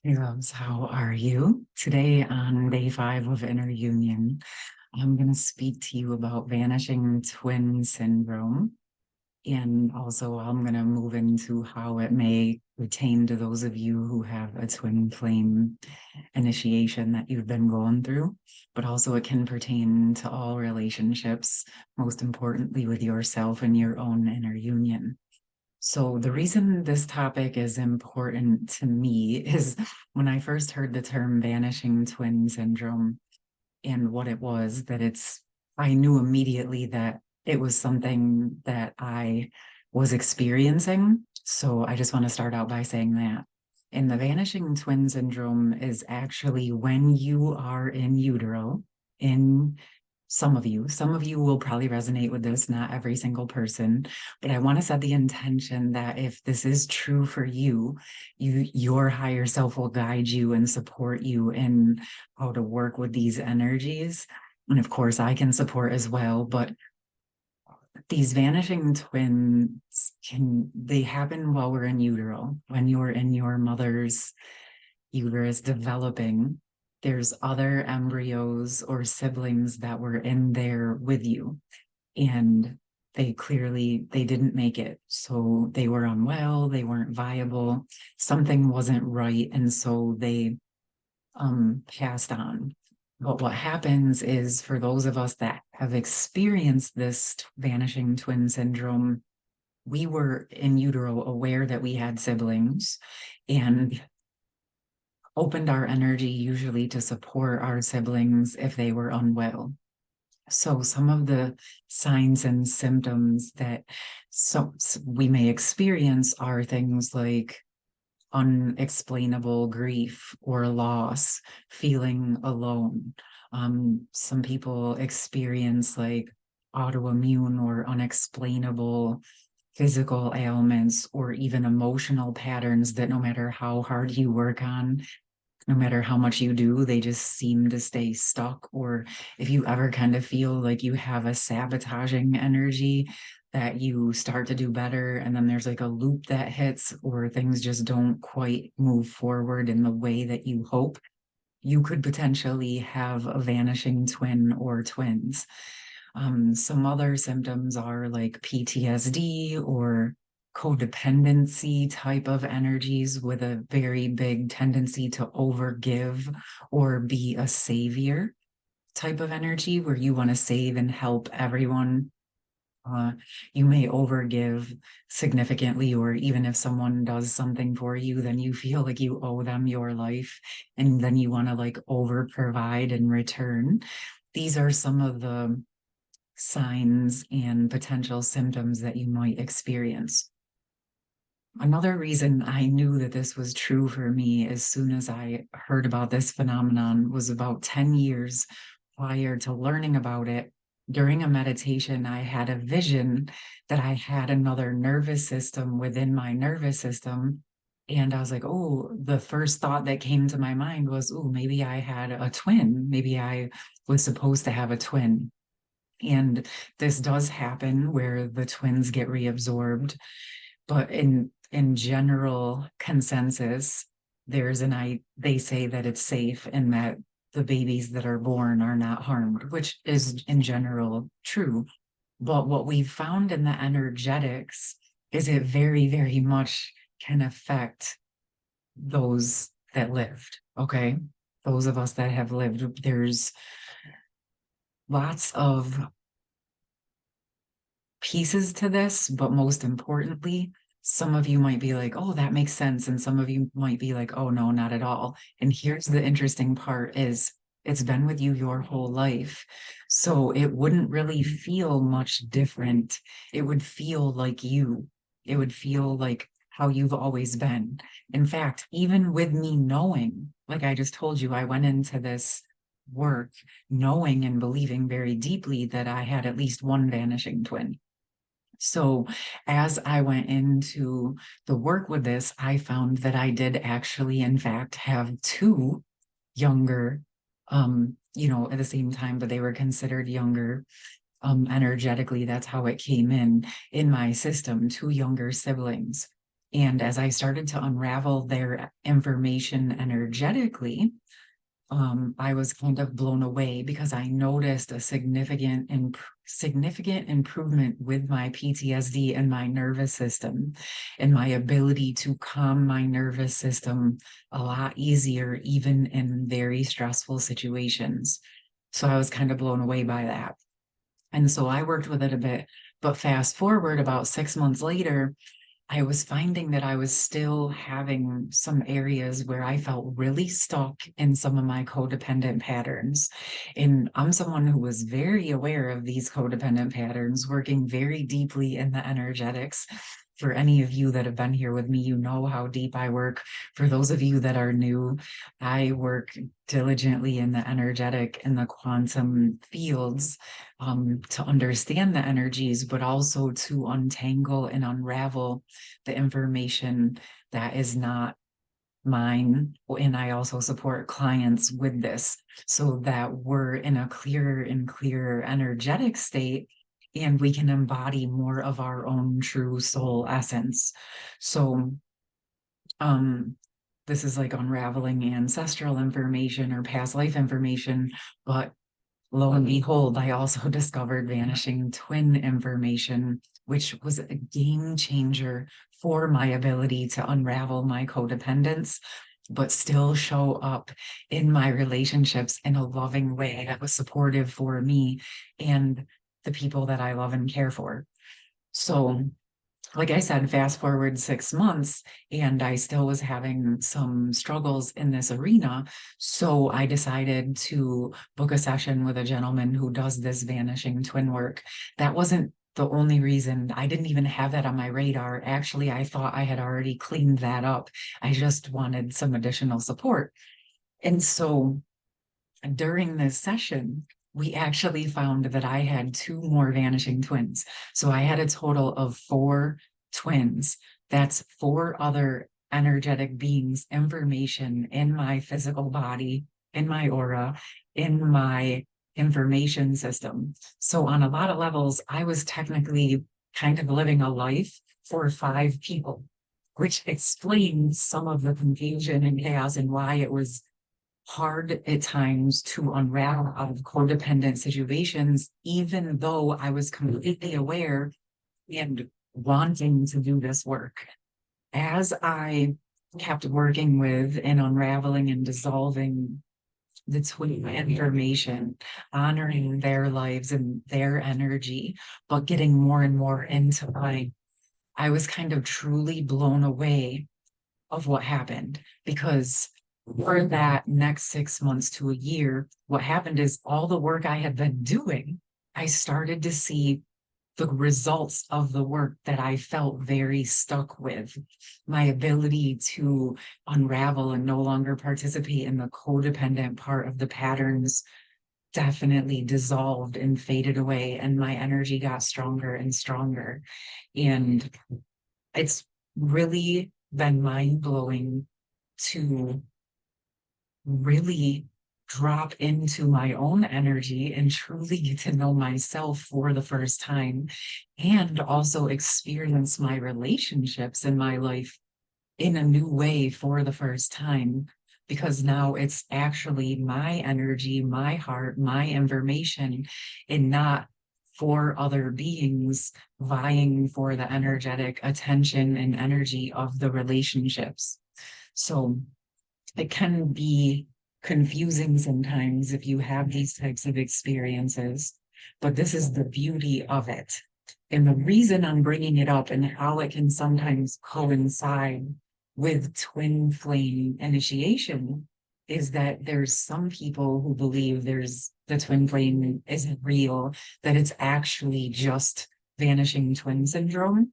Hey loves, how are you? Today on day 5 of Inner Union, I'm going to speak to you about vanishing twin syndrome. And also, I'm going to move into how it may pertain to those of you who have a twin flame initiation that you've been going through. But also, it can pertain to all relationships, most importantly with yourself and your own inner union. So, the reason this topic is important to me is when I first heard the term vanishing twin syndrome and what it was, I knew immediately that it was something that I was experiencing. So, I just want to start out by saying that. And the vanishing twin syndrome is actually when you are in utero, in some of you will probably resonate with this, not every single person, but I want to set the intention that if this is true for you, your higher self will guide you and support you in how to work with these energies. And of course, I can support as well, but these vanishing twins they happen while we're in utero, when you're in your mother's uterus developing. There's other embryos or siblings that were in there with you, and they didn't make it, so they were unwell, they weren't viable, something wasn't right, and so they passed on. But what happens is, for those of us that have experienced this vanishing twin syndrome, we were in utero aware that we had siblings and opened our energy usually to support our siblings if they were unwell. So some of the signs and symptoms that we may experience are things like unexplainable grief or loss, feeling alone. Some people experience like autoimmune or unexplainable physical ailments or even emotional patterns that no matter how hard you work on, no matter how much you do, they just seem to stay stuck. Or if you ever kind of feel like you have a sabotaging energy, that you start to do better and then there's like a loop that hits, or things just don't quite move forward in the way that you hope, you could potentially have a vanishing twin or twins. Some other symptoms are like PTSD or codependency type of energies with a very big tendency to overgive or be a savior type of energy where you want to save and help everyone. Uh, you may overgive significantly, or even if someone does something for you, then you feel like you owe them your life, and then you want to like over provide in return. These are some of the signs and potential symptoms that you might experience. Another reason I knew that this was true for me as soon as I heard about this phenomenon was about 10 years prior to learning about it. During a meditation, I had a vision that I had another nervous system within my nervous system. And I was like, oh, the first thought that came to my mind was, oh, maybe I had a twin. Maybe I was supposed to have a twin. And this does happen where the twins get reabsorbed, but in general consensus, they say that it's safe and that the babies that are born are not harmed, which is in general true. But what we've found in the energetics is it very, very much can affect those that lived. Okay. Those of us that have lived, there's lots of pieces to this, but most importantly, some of you might be like, oh, that makes sense. And some of you might be like, oh, no, not at all. And here's the interesting part is it's been with you your whole life. So it wouldn't really feel much different. It would feel like you. It would feel like how you've always been. In fact, even with me knowing, like I just told you, I went into this work knowing and believing very deeply that I had at least one vanishing twin. So as I went into the work with this, I found that I did actually, in fact, have two younger, at the same time, but they were considered younger. Energetically, that's how it came in my system, two younger siblings. And as I started to unravel their information energetically, I was kind of blown away because I noticed a significant improvement with my PTSD and my nervous system, and my ability to calm my nervous system a lot easier, even in very stressful situations. So I was kind of blown away by that. And so I worked with it a bit. But fast forward about 6 months later, I was finding that I was still having some areas where I felt really stuck in some of my codependent patterns. And I'm someone who was very aware of these codependent patterns, working very deeply in the energetics. For any of you that have been here with me, you know how deep I work. For those of you that are new, I work diligently in the energetic and the quantum fields, to understand the energies, but also to untangle and unravel the information that is not mine. And I also support clients with this so that we're in a clearer and clearer energetic state, and we can embody more of our own true soul essence. So, um, this is like unraveling ancestral information or past life information, but lo and behold, I also discovered vanishing twin information, which was a game changer for my ability to unravel my codependence, but still show up in my relationships in a loving way that was supportive for me and the people that I love and care for. So, like I said, fast forward 6 months, and I still was having some struggles in this arena. So I decided to book a session with a gentleman who does this vanishing twin work. That wasn't the only reason. I didn't even have that on my radar. Actually, I thought I had already cleaned that up. I just wanted some additional support. And so during this session, we actually found that I had two more vanishing twins. So I had a total of four twins. That's four other energetic beings, information in my physical body, in my aura, in my information system. So on a lot of levels, I was technically kind of living a life for five people, which explains some of the confusion and chaos and why it was hard at times to unravel out of codependent situations, even though I was completely aware and wanting to do this work. As I kept working with and unraveling and dissolving the twin information, honoring their lives and their energy, but getting more and more into mine, I was kind of truly blown away of what happened, because for that next 6 months to a year, what happened is all the work I had been doing, I started to see the results of the work that I felt very stuck with. My ability to unravel and no longer participate in the codependent part of the patterns definitely dissolved and faded away, and my energy got stronger and stronger. And it's really been mind blowing to really drop into my own energy and truly get to know myself for the first time, and also experience my relationships in my life in a new way for the first time, because now it's actually my energy, my heart, my information, and not four other beings vying for the energetic attention and energy of the relationships. So it can be confusing sometimes if you have these types of experiences, but this is the beauty of it. And the reason I'm bringing it up and how it can sometimes coincide with twin flame initiation is that there's some people who believe there's the twin flame isn't real, that it's actually just vanishing twin syndrome.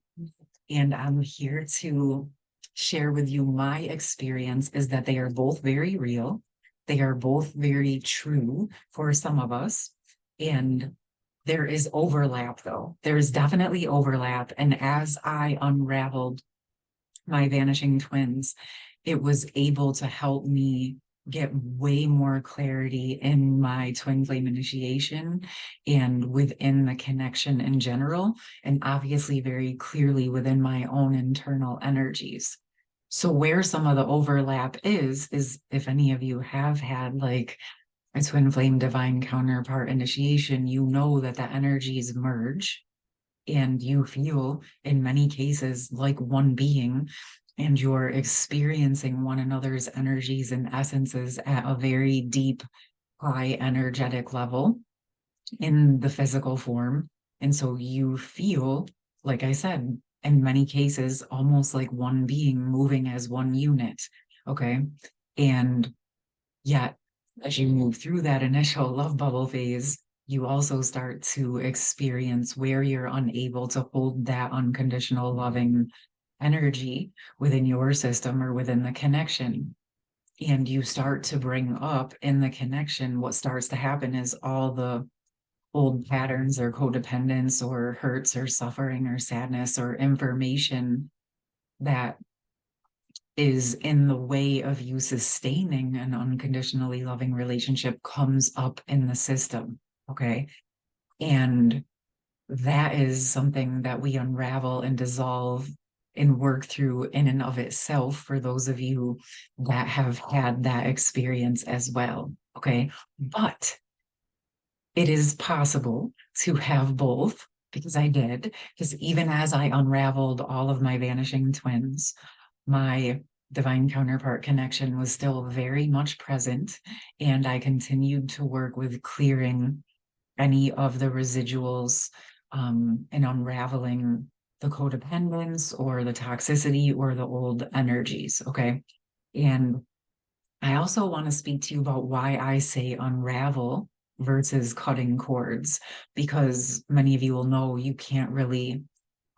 And I'm here to share with you my experience is that they are both very real. They are both very true for some of us. And there is overlap, though. There is definitely overlap. And as I unraveled my vanishing twins, it was able to help me get way more clarity in my twin flame initiation and within the connection in general, and obviously very clearly within my own internal energies. So where some of the overlap is if any of you have had like a twin flame divine counterpart initiation, you know that the energies merge and you feel in many cases like one being, and you're experiencing one another's energies and essences at a very deep, high energetic level in the physical form. And so you feel, like I said, in many cases, almost like one being moving as one unit. Okay. And yet, as you move through that initial love bubble phase, you also start to experience where you're unable to hold that unconditional loving energy within your system or within the connection. And you start to bring up in the connection, what starts to happen is all the old patterns or codependence or hurts or suffering or sadness or information that is in the way of you sustaining an unconditionally loving relationship comes up in the system. Okay. And that is something that we unravel and dissolve and work through in and of itself for those of you that have had that experience as well. Okay. But it is possible to have both, because I did, because even as I unraveled all of my vanishing twins, my divine counterpart connection was still very much present, and I continued to work with clearing any of the residuals, and unraveling the codependence or the toxicity or the old energies. Okay. And I also want to speak to you about why I say unravel versus cutting cords, because many of you will know you can't really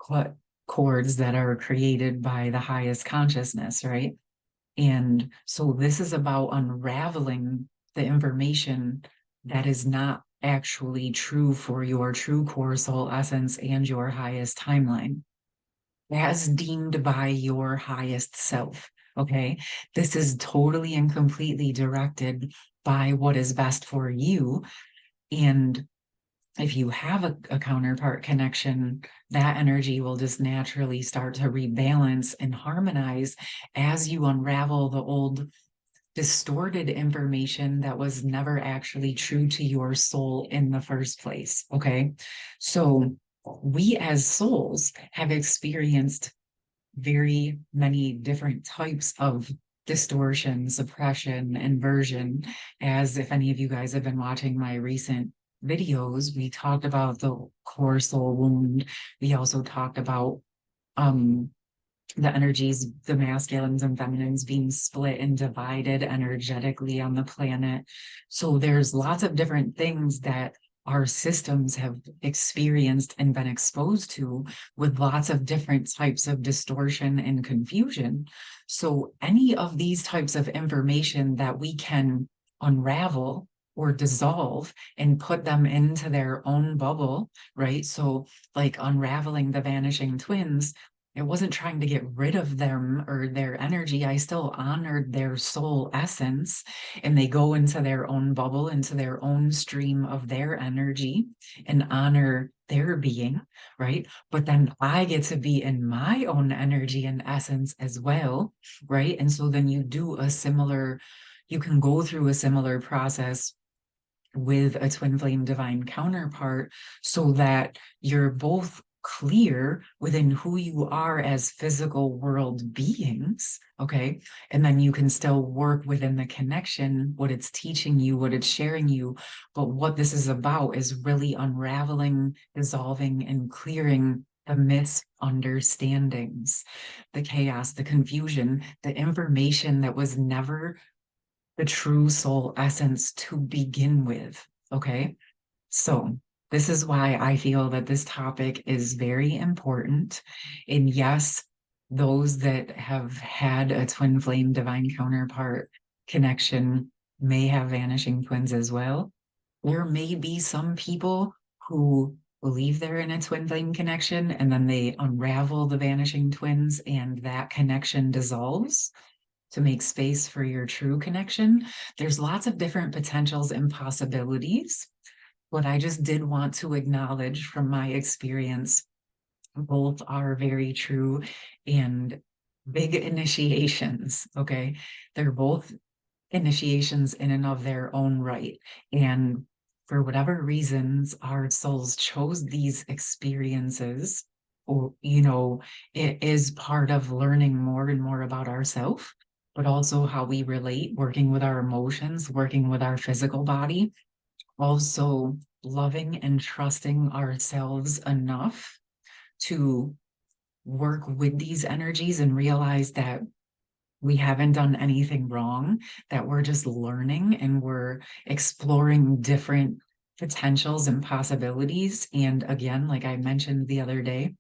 cut cords that are created by the highest consciousness, right? And so this is about unraveling the information that is not actually true for your true core soul essence and your highest timeline, as deemed by your highest self. Okay. This is totally and completely directed by what is best for you. And if you have a counterpart connection, that energy will just naturally start to rebalance and harmonize as you unravel the old distorted information that was never actually true to your soul in the first place. Okay. So we as souls have experienced very many different types of distortion, suppression, inversion. As if any of you guys have been watching my recent videos, we talked about the core soul wound. We also talked about um the energies, the masculines and feminines being split and divided energetically on the planet. So there's lots of different things that our systems have experienced and been exposed to, with lots of different types of distortion and confusion. So any of these types of information that we can unravel or dissolve and put them into their own bubble, right? So like unraveling the vanishing twins, I wasn't trying to get rid of them or their energy. I still honored their soul essence, and they go into their own bubble, into their own stream of their energy, and honor their being, right? But then I get to be in my own energy and essence as well, right? And so then you can go through a similar process with a twin flame divine counterpart, so that you're both clear within who you are as physical world beings. Okay. And then you can still work within the connection, what it's teaching you, what it's sharing you. But what this is about is really unraveling, dissolving, and clearing the misunderstandings, the chaos, the confusion, the information that was never the true soul essence to begin with. Okay. So, this is why I feel that this topic is very important. And yes, those that have had a twin flame divine counterpart connection may have vanishing twins as well. There may be some people who believe they're in a twin flame connection and then they unravel the vanishing twins and that connection dissolves. to make space for your true connection. There's lots of different potentials and possibilities. What I just did want to acknowledge from my experience, both are very true and big initiations. Okay. They're both initiations in and of their own right. And for whatever reasons, our souls chose these experiences, or, it is part of learning more and more about ourselves, but also how we relate, working with our emotions, working with our physical body, also loving and trusting ourselves enough to work with these energies and realize that we haven't done anything wrong, that we're just learning and we're exploring different potentials and possibilities. And again, like I mentioned the other day,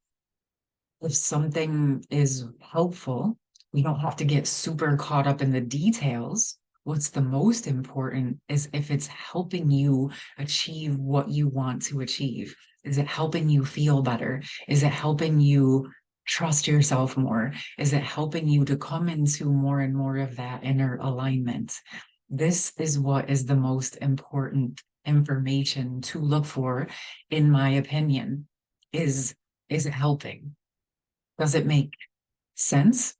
if something is helpful, we don't have to get super caught up in the details. What's the most important is if it's helping you achieve what you want to achieve. Is it helping you feel better? Is it helping you trust yourself more? Is it helping you to come into more and more of that inner alignment? This is what is the most important information to look for, in my opinion, is it helping? Does it make sense?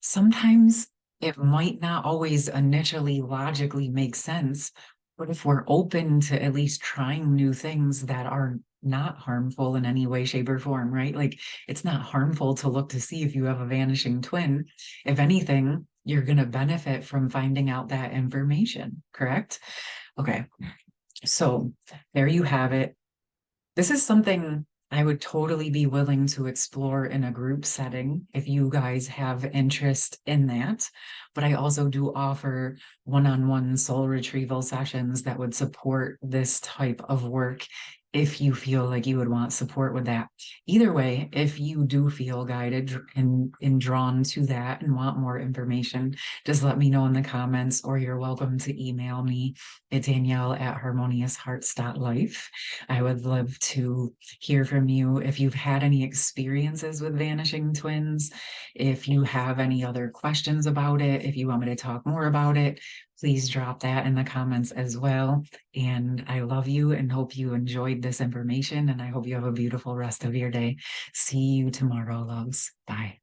Sometimes it might not always initially logically make sense, but if we're open to at least trying new things that are not harmful in any way, shape, or form, right? Like it's not harmful to look to see if you have a vanishing twin. If anything, you're going to benefit from finding out that information, correct? Okay, so there you have it. This is something I would totally be willing to explore in a group setting if you guys have interest in that. But I also do offer one-on-one soul retrieval sessions that would support this type of work if you feel like you would want support with that. Either way, if you do feel guided and drawn to that and want more information, just let me know in the comments, or you're welcome to email me at Danielle@harmonioushearts.life. I would love to hear from you if you've had any experiences with vanishing twins, if you have any other questions about it, if you want me to talk more about it, please drop that in the comments as well. And I love you and hope you enjoyed this information. And I hope you have a beautiful rest of your day. See you tomorrow, loves. Bye.